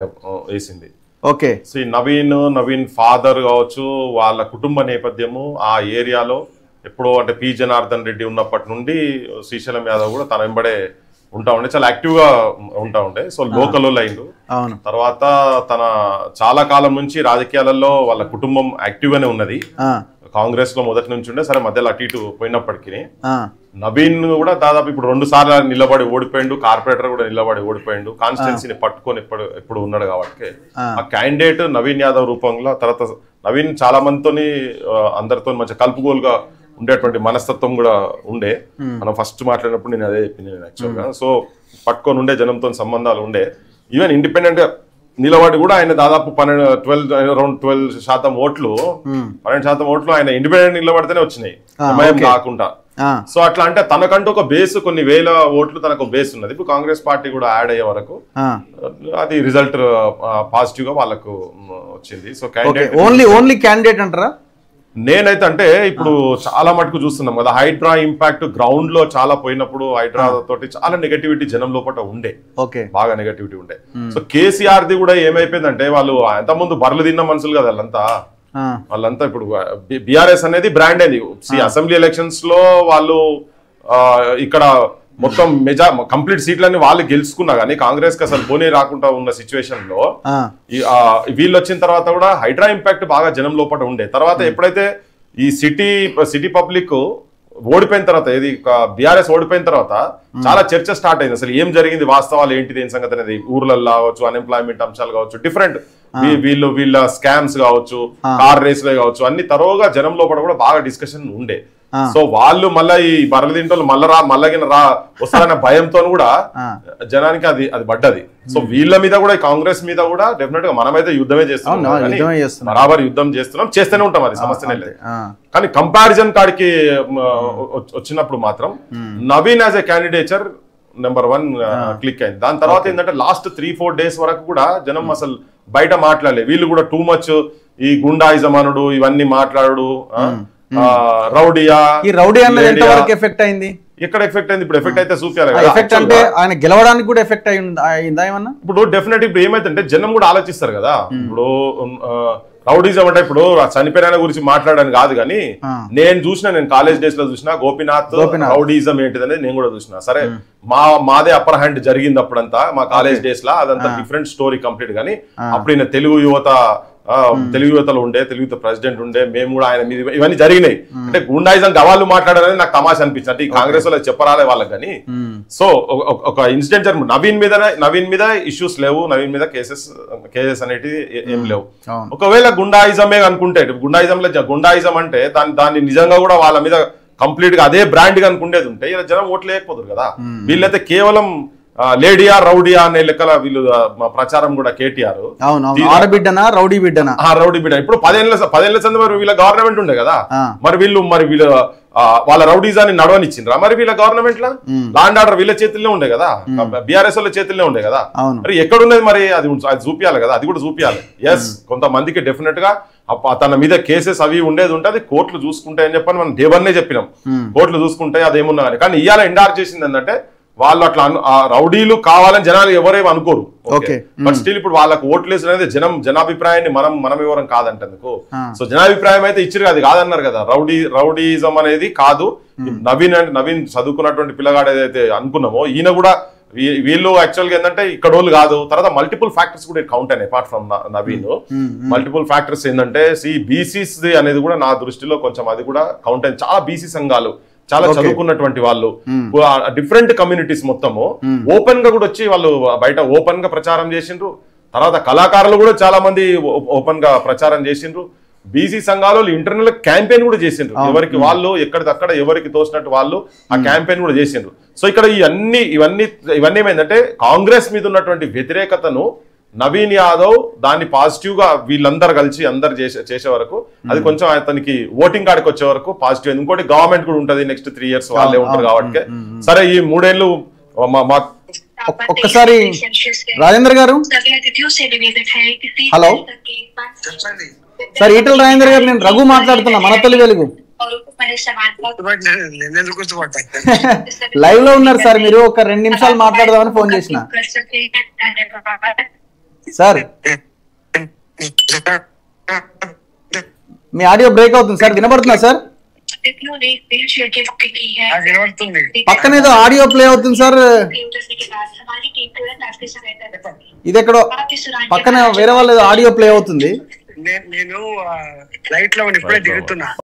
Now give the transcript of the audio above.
వేసింది. Okay. So ఈ Naveen father కావచ్చు, వాళ్ళ కుటుంబ నేపథ్యము ఆ ఏరియాలో ఎప్పుడో అంటే పి జనార్దన్ రెడ్డి ఉన్నప్పటి నుండి శ్రీశైలం యాదవ్ కూడా తన వెంబడే ఉంటా ఉండే, చాలా యాక్టివ్ గా ఉంటా ఉండే. సో లోకల్ అయిండు. తర్వాత తన చాలా కాలం నుంచి రాజకీయాలలో వాళ్ళ కుటుంబం యాక్టివ్ గానే ఉన్నది. కాంగ్రెస్ లో మొదటి నుంచి ఉండే, సరే మధ్యలో అటు ఇటు పోయినప్పటికీ నవీన్ కూడా దాదాపు ఇప్పుడు 2 సార్లు నిలబడి ఓడిపోయిండు, కార్పొరేటర్ కూడా నిలబడి ఓడిపోయిండు, కాన్స్టిట్యున్సీని పట్టుకొని ఎప్పుడు ఉన్నాడు కాబట్టి ఆ క్యాండిడేట్ నవీన్ యాదవ్ రూపంలో. తర్వాత నవీన్ చాలా మందితోని అందరితో మంచి కలుపుగోలుగా ఉండేటువంటి మనస్తత్వం కూడా ఉండే. మనం ఫస్ట్ మాట్లాడినప్పుడు నేను అదే చెప్పింది యాక్చువల్గా. సో పట్టుకొని ఉండే, జనంతో సంబంధాలు ఉండే. ఈవెన్ ఇండిపెండెంట్ గా నిలబడి కూడా ఆయన దాదాపు 12% ఓట్లు 12% ఓట్లు ఆయన ఇండిపెండెంట్ నిలబడితేనే వచ్చినాయి, సమయం కాకుండా. సో అట్లా అంటే తనకంటూ ఒక బేస్, కొన్ని వేల ఓట్లు తనకు బేస్ ఉన్నది. ఇప్పుడు కాంగ్రెస్ పార్టీ కూడా యాడ్ అయ్యే వరకు అది రిజల్ట్ పాజిటివ్ గా వాళ్ళకు వచ్చింది. సో ఓన్లీ క్యాండిడేట్ అంటారా? నేనైతే అంటే ఇప్పుడు చాలా మటుకు చూస్తున్నాం కదా, హైడ్రా ఇంపాక్ట్ గ్రౌండ్ లో చాలా పోయినప్పుడు హైడ్రా తోటి చాలా నెగటివిటీ జనం లోపల ఉండే, బాగా నెగటివిటీ ఉండే. సో కేసీఆర్ ది కూడా ఏమైపోయిందంటే, వాళ్ళు అంత ముందు బర్రెలు తిన్న మనుషులు కదా వాళ్ళంతా ఇప్పుడు బీఆర్ఎస్ అనేది బ్రాండ్ అయింది. అసెంబ్లీ ఎలక్షన్స్ లో వాళ్ళు ఇక్కడ మొత్తం కంప్లీట్ సీట్లన్నీ వాళ్ళు గెలుచుకున్నా కానీ కాంగ్రెస్ కి అసలు పోనీ రాకుండా ఉన్న సిచ్యువేషన్ లో వీళ్ళు వచ్చిన తర్వాత కూడా హైడ్రా ఇంపాక్ట్ బాగా జనం లోపల ఉండే. తర్వాత ఎప్పుడైతే ఈ సిటీ పబ్లిక్ ఓడిపోయిన తర్వాత, ఏది బీఆర్ఎస్ ఓడిపోయిన తర్వాత చాలా చర్చ స్టార్ట్ అయింది. అసలు ఏం జరిగింది, వాస్తవాలు ఏంటిది, ఏం సంగతి అనేది. ఊర్లలో కావచ్చు, అన్ఎంప్లాయ్మెంట్ అంశాలు కావచ్చు, డిఫరెంట్ వీళ్ళ స్కామ్స్ కావచ్చు, కార్ రేసులే కావచ్చు, అన్ని తరోగా జనం లోపల కూడా బాగా డిస్కషన్ ఉండే. సో వాళ్ళు మళ్ళీ ఈ బర్రెలు తింటోళ్ళు మళ్ళగిన వస్తారన్న భయంతో కూడా జనానికి అది పడ్డది. సో వీళ్ళ మీద కూడా, కాంగ్రెస్ మీద కూడా డెఫినెట్ గా మనమైతే యుద్ధమే చేస్తున్నాం, బరాబర్ యుద్ధం చేస్తూనే ఉంటాం, అది సమస్యనే లేదు. కానీ కంపారిజన్ కాడికి వచ్చినప్పుడు మాత్రం Naveen as a candidature number 1 click అయింది. దాని తర్వాత ఏంటంటే లాస్ట్ 3-4 డేస్ వరకు కూడా జనం అసలు బయట మాట్లాడలే. వీళ్ళు కూడా టూ మచ్ ఈ గుండాయిజం అనుడు, ఇవన్నీ మాట్లాడు, రౌడీ ఎంతవరకు ఎఫెక్ట్ అయింది, ఎక్కడ ఎఫెక్ట్ అయింది, ఇప్పుడు ఎఫెక్ట్ అయితే చూపించాలి. ఎఫెక్ట్ అంటే ఆయన గెలవడానికి కూడా ఎఫెక్ట్ అయిందా ఏమన్నా? ఇప్పుడు డెఫినెట్ ఇప్పుడు ఏమైతుంటే జనం కూడా ఆలోచిస్తారు కదా. ఇప్పుడు రౌడీజం అంటే ఇప్పుడు చనిపోయిన గురించి మాట్లాడడానికి కాదు, కానీ నేను కాలేజ్ డేస్ లో చూసిన గోపీనాథ్ రౌడీజం ఏంటిది అనేది నేను కూడా చూసిన. సరే మాదే అప్పర్ హ్యాండ్ జరిగింది అప్పుడంతా మా కాలేజ్ డేస్ లా, అదంతా డిఫరెంట్ స్టోరీ కంప్లీట్. కానీ అప్పుడు ఈయన తెలుగు యువతలు ఉండే, తెలుగు ప్రెసిడెంట్ ఉండే, మేము కూడా ఆయన మీద ఇవన్నీ జరిగినాయి. అంటే గుండాయిజం గవాళ్ళు మాట్లాడాలని నాకు తమాషా అనిపించింది. అంటే ఈ కాంగ్రెస్ వాళ్ళు చెప్పరాలే వాళ్ళకి. కానీ సో ఒక ఇన్సిడెంట్ నవీన్ మీద ఇష్యూస్ లేవు, నవీన్ మీద కేసెస్ అనేటివి ఏం లేవు. ఒకవేళ గుండాయిజమే అనుకుంటే, గుండాయిజం అంటే దాన్ని నిజంగా కూడా వాళ్ళ మీద కంప్లీట్ గా అదే బ్రాండ్ గా అనుకునేది ఉంటే ఇలా జనం ఓట్లు వేయకపోతారు కదా. వీళ్ళైతే కేవలం లేడీయా రౌడీయా అనే లెక్కల వీళ్ళు ప్రచారం కూడా కేటీఆర్ రౌడీ బిడ్డ. ఇప్పుడు 10 ఏళ్ల సంది మరి వీళ్ళ గవర్నమెంట్ ఉండే కదా, మరి వీళ్ళు వాళ్ళ రౌడీజాన్ని నడవనిచ్చిండ్రా? మరి వీళ్ళ గవర్నమెంట్ లా లాండ్ ఆర్డర్ వీళ్ళ చేతుల్లో ఉండే కదా, బీఆర్ఎస్ వాళ్ళ చేతుల్లో ఉండే కదా. మరి ఎక్కడున్నది మరి అది చూపించాలి కదా, అది కూడా చూపించాలి. ఎస్, కొంతమందికి డెఫినెట్ గా తన మీద కేసెస్ అవి ఉండేది ఉంటుంది, కోర్టులు చూసుకుంటాయని చెప్పని మనం దేవన్నే చెప్పినాం, కోర్టులు చూసుకుంటాయి అదేమున్నా కానీ. కానీ ఇవాళ ఎండార్ చేసింది ఏంటంటే, వాళ్ళు అట్లా రౌడీలు కావాలని జనాలు ఎవరేమో అనుకోరు, బట్ స్టిల్ ఇప్పుడు వాళ్ళకు ఓట్లు వేసిన అనేది జనాభిప్రాయాన్ని మనం ఎవరం కాదంటేందుకు. సో జనాభిప్రాయం అయితే ఇచ్చిరు, అది కాదన్నారు కదా. రౌడీజం అనేది కాదు. నవీన్ చదువుకున్నటువంటి పిల్లగాడు ఏదైతే అనుకున్నామో, ఈయన కూడా వీళ్ళు యాక్చువల్ గా ఏంటంటే ఇక్కడ వాళ్ళు కాదు. తర్వాత మల్టిపుల్ ఫ్యాక్టర్స్ కూడా కౌంట్ అయినాయి apart from Naveen. Multiple factors ఏంటంటే బీసీస్ అనేది కూడా నా దృష్టిలో కొంచెం అది కూడా కౌంట్ అయింది. చాలా బీసీ సంఘాలు, చాలా చదువుకున్నటువంటి వాళ్ళు, డిఫరెంట్ కమ్యూనిటీస్ మొత్తము ఓపెన్ గా కూడా వచ్చి వాళ్ళు బయట ఓపెన్ గా ప్రచారం చేసిండ్రు. తర్వాత కళాకారులు కూడా చాలా మంది ఓపెన్ గా ప్రచారం చేసిండ్రు. బీసీ సంఘాలు ఇంటర్నల్ క్యాంపెయిన్ కూడా చేసిండ్రు, ఎవరికి వాళ్ళు ఎక్కడికక్కడ ఎవరికి తోచినట్టు వాళ్ళు ఆ క్యాంపెయిన్ కూడా చేసిండ్రు. సో ఇక్కడ ఇవన్నీ ఏమైందంటే, కాంగ్రెస్ మీద ఉన్నటువంటి వ్యతిరేకతను నవీన్ యాదవ్ దాన్ని పాజిటివ్ గా వీళ్ళందరూ కలిసి అందరు చేసే వరకు, అది కొంచెం అతనికి ఓటింగ్ కాడికి వచ్చే వరకు పాజిటివ్. ఇంకోటి గవర్నమెంట్ కూడా ఉంటది, నెక్స్ట్ 3 years వాళ్ళే ఉంటారు కాబట్టి. సరే ఈ 3 ఏళ్ళు ఒక్కసారి రాజేంద్ర గారు, హలో సార్, ఈటల రాజేంద్ర గారు, నేను రఘు మాట్లాడుతున్నా, మన తొలి వెలుగు లైవ్ లో ఉన్నారు సార్. మీరు ఒక 2 నిమిషాలు మాట్లాడదామని ఫోన్ చేసిన. సార్ మీ ఆడియో బ్రేక్ అవుతుంది సార్, వినబడుతుందా సార్? పక్కన ఏదో ఆడియో ప్లే అవుతుంది సార్, ఇది ఎక్కడో పక్కన వేరే వాళ్ళు ఏదో ఆడియో ప్లే అవుతుంది. నేను ఫ్లైట్ లో ఇప్పుడే దిగుతున్నా.